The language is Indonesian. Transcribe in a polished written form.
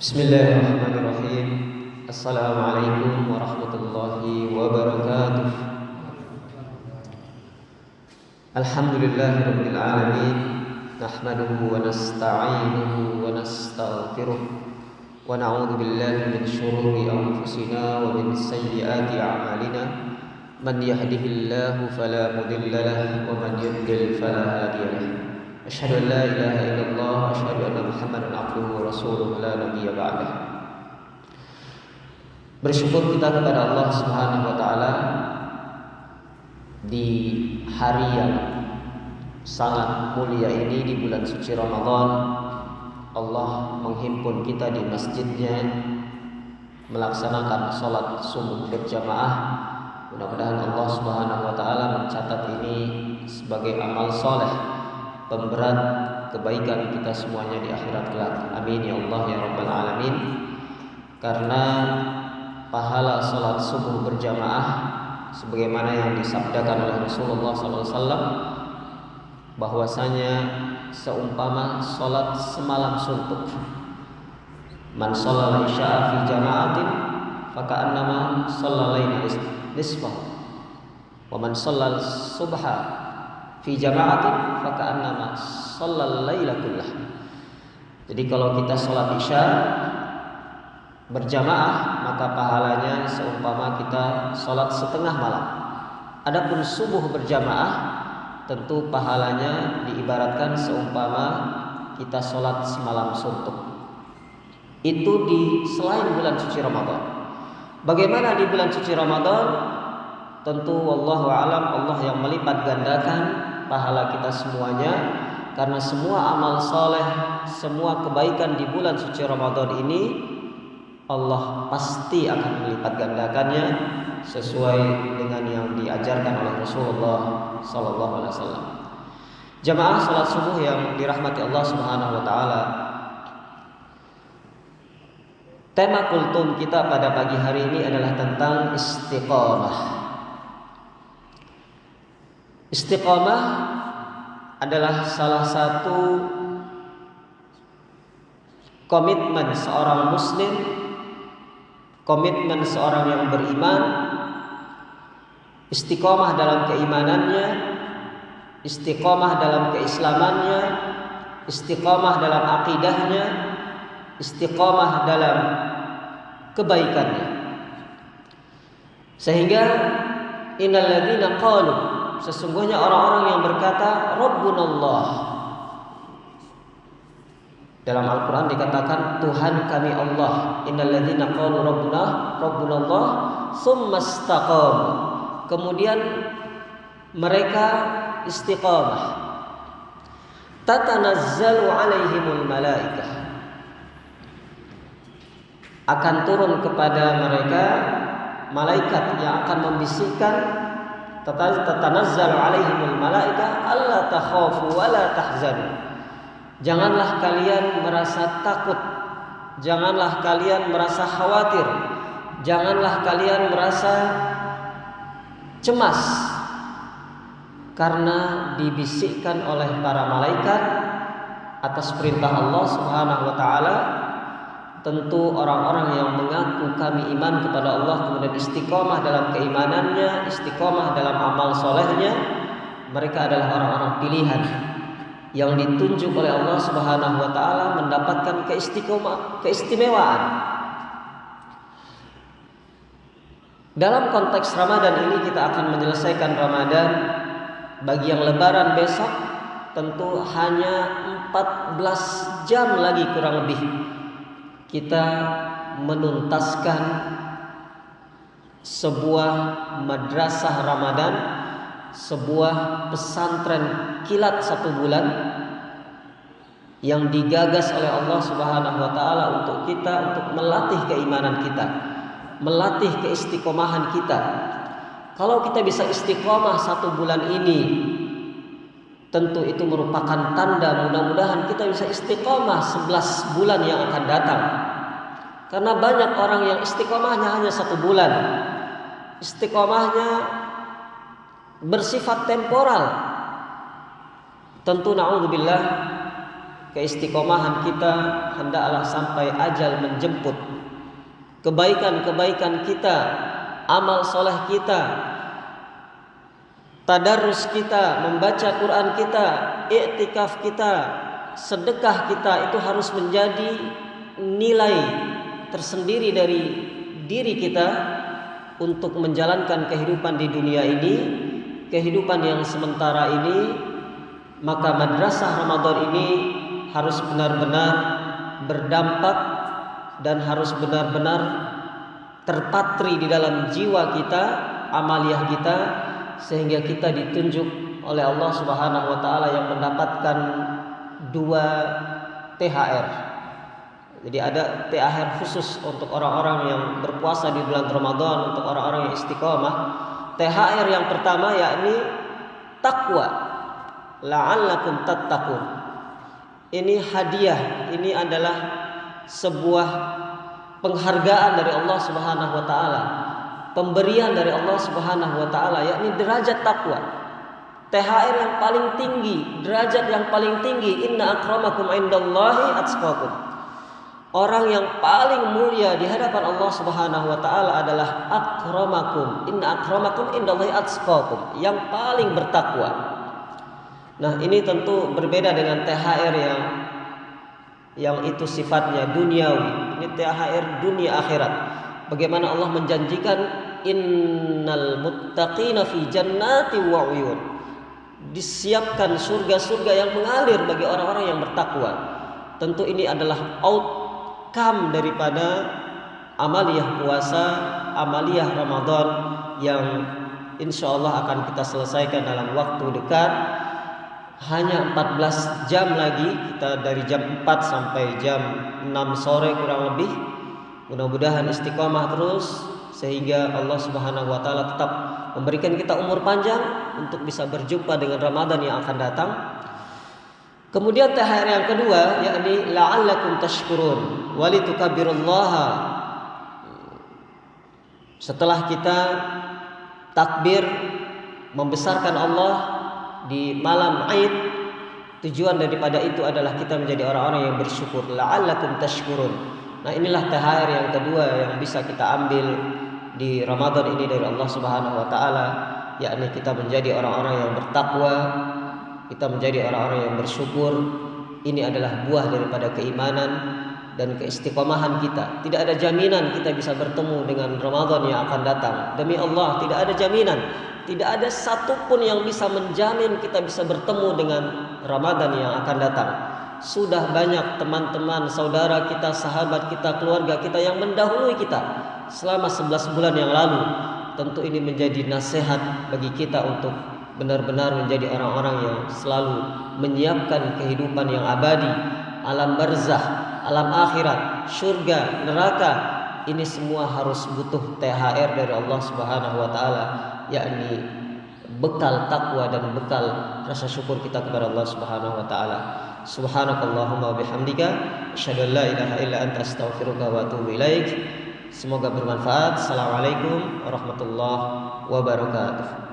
Bismillahirrahmanirrahim. Assalamualaikum warahmatullahi wabarakatuh. Alhamdulillahirabbil alamin. Nahmaduhu wa nasta'inuhu wa nastaghfiruh wa na'udzu billahi min syururi anfusina wa min sayyiati a'malina. Man yahdihillahu fala mudilla lahu wa man yudlil fala hadiya lahu. Asyhadu an la ilaha illallah wa asyhadu anna Muhammadan abduhu wa rasuluhu la nabiyya ba'dah. Bersyukur kita kepada Allah Subhanahu wa taala di hari yang sangat mulia ini, di bulan suci Ramadan. Allah menghimpun kita di masjidnya melaksanakan salat subuh berjamaah. Mudah-mudahan Allah Subhanahu wa taala mencatat ini sebagai amal soleh, pemberat kebaikan kita semuanya di akhirat kelak. Amin ya Allah ya rabbal alamin. Karena pahala salat subuh berjamaah sebagaimana yang disabdakan oleh Rasulullah SAW, bahwasanya seumpama salat semalam suntuk. Man shallal isya'a fi jama'atin faka'annama shallal laila nisfah, wa man shallal subha fi jama'atin faka'annama shallal laila kullah. Jadi kalau kita salat isya berjamaah, maka pahalanya seumpama kita salat setengah malam. Adapun subuh berjamaah, tentu pahalanya diibaratkan seumpama kita salat semalam suntuk. Itu di selain bulan suci Ramadan. Bagaimana di bulan suci Ramadan? Tentu wallahu a'lam, Allah yang melipat gandakan pahala kita semuanya, karena semua amal soleh, semua kebaikan di bulan suci Ramadan ini Allah pasti akan melipat gandakannya sesuai dengan yang diajarkan oleh Rasulullah SAW. Jamaah salat subuh yang dirahmati Allah Subhanahu wa taala, tema kultum kita pada pagi hari ini adalah tentang istiqamah. Istiqamah adalah salah satu komitmen seorang muslim, komitmen seorang yang beriman. Istiqamah dalam keimanannya, istiqamah dalam keislamannya, istiqamah dalam akidahnya, istiqamah dalam kebaikannya. Sehingga innal ladzina qalu, sesungguhnya orang-orang yang berkata Rabbunallah, dalam Al-Quran dikatakan Tuhan kami Allah. Innal ladzina qalu Rabbunallah tsumma istaqamu, kemudian mereka istiqamah. Tatanazzalu alaihimul malaikah, akan turun kepada mereka malaikat yang akan membisikkan, tatanazzalu alaihimul malaikah alla takhafu wa la tahzanu. Janganlah kalian merasa takut, janganlah kalian merasa khawatir, janganlah kalian merasa cemas, karena dibisikkan oleh para malaikat atas perintah Allah Subhanahu wa taala. Tentu orang-orang yang mengaku kami iman kepada Allah, kemudian istiqomah dalam keimanannya, istiqomah dalam amal solehnya, mereka adalah orang-orang pilihan yang ditunjuk oleh Allah Subhanahu wa taala mendapatkan keistimewaan. Dalam konteks Ramadan ini kita akan menyelesaikan Ramadan. Bagi yang lebaran besok tentu hanya 14 jam lagi kurang lebih kita menuntaskan sebuah madrasah Ramadan, sebuah pesantren kilat 1 bulan yang digagas oleh Allah Subhanahu wa taala untuk kita, untuk melatih keimanan kita, melatih keistiqomahan kita. Kalau kita bisa istiqomah 1 bulan ini, tentu itu merupakan tanda mudah-mudahan kita bisa istiqomah 11 bulan yang akan datang. Karena banyak orang yang istiqomahnya hanya 1 bulan, istiqomahnya bersifat temporal. Tentu na'udzubillah keistiqomahan kita hendaklah sampai ajal menjemput. Kebaikan-kebaikan kita, amal soleh kita, tadarus kita, membaca Quran kita, i'tikaf kita, sedekah kita itu harus menjadi nilai tersendiri dari diri kita untuk menjalankan kehidupan di dunia ini, kehidupan yang sementara ini. Maka madrasah Ramadan ini harus benar-benar berdampak dan harus benar-benar terpatri di dalam jiwa kita, amaliyah kita, sehingga kita ditunjuk oleh Allah Subhanahu wa taala yang mendapatkan 2 THR. Jadi ada THR khusus untuk orang-orang yang berpuasa di bulan Ramadan, untuk orang-orang yang istiqomah. THR yang pertama yakni takwa, la'allakum tattaqun. Ini hadiah, ini adalah sebuah penghargaan dari Allah Subhanahu wa taala, pemberian dari Allah Subhanahu wa taala, yakni derajat takwa. THR yang paling tinggi, derajat yang paling tinggi, inna akramakum indallahi atqakum. Orang yang paling mulia di hadapan Allah Subhanahu wa taala adalah akramakum, inna akramakum indallahi atqakum, yang paling bertakwa. Nah, ini tentu berbeda dengan THR yang itu sifatnya duniawi. Ini THR dunia akhirat. Bagaimana Allah menjanjikan innal muttaqina fi jannati wa uyun. Disiapkan surga-surga yang mengalir bagi orang-orang yang bertakwa. Tentu ini adalah outcome daripada amaliyah puasa, amaliyah Ramadan yang insya Allah akan kita selesaikan dalam waktu dekat. Hanya 14 jam lagi, kita dari jam 4 sampai jam 6 sore kurang lebih. Mudah-mudahan istiqomah terus sehingga Allah Subhanahu wa taala tetap memberikan kita umur panjang untuk bisa berjumpa dengan Ramadan yang akan datang. Kemudian THR yang kedua yakni la'allakum tashkurun wa litukabbirullaha. Setelah kita takbir membesarkan Allah di malam Aid, tujuan daripada itu adalah kita menjadi orang-orang yang bersyukur, la'allakum tashkurun. Nah, inilah THR yang kedua yang bisa kita ambil di Ramadan ini dari Allah Subhanahu wa taala, yakni kita menjadi orang-orang yang bertakwa, kita menjadi orang-orang yang bersyukur. Ini adalah buah daripada keimanan dan keistiqomahan kita. Tidak ada jaminan kita bisa bertemu dengan Ramadan yang akan datang. Demi Allah, tidak ada jaminan. Tidak ada satupun yang bisa menjamin kita bisa bertemu dengan Ramadan yang akan datang. Sudah banyak teman-teman, saudara kita, sahabat kita, keluarga kita yang mendahului kita selama 11 bulan yang lalu. Tentu ini menjadi nasihat bagi kita untuk benar-benar menjadi orang-orang yang selalu menyiapkan kehidupan yang abadi, alam barzah, alam akhirat, surga, neraka. Ini semua harus butuh THR dari Allah Subhanahu wa taala, yakni bekal takwa dan bekal rasa syukur kita kepada Allah Subhanahu wa taala. Subhanakallahumma wa bihamdika asyhadu an la ilaha illa anta astaghfiruka wa atubu ilaik. Semoga bermanfaat. Assalamualaikum warahmatullahi wabarakatuh.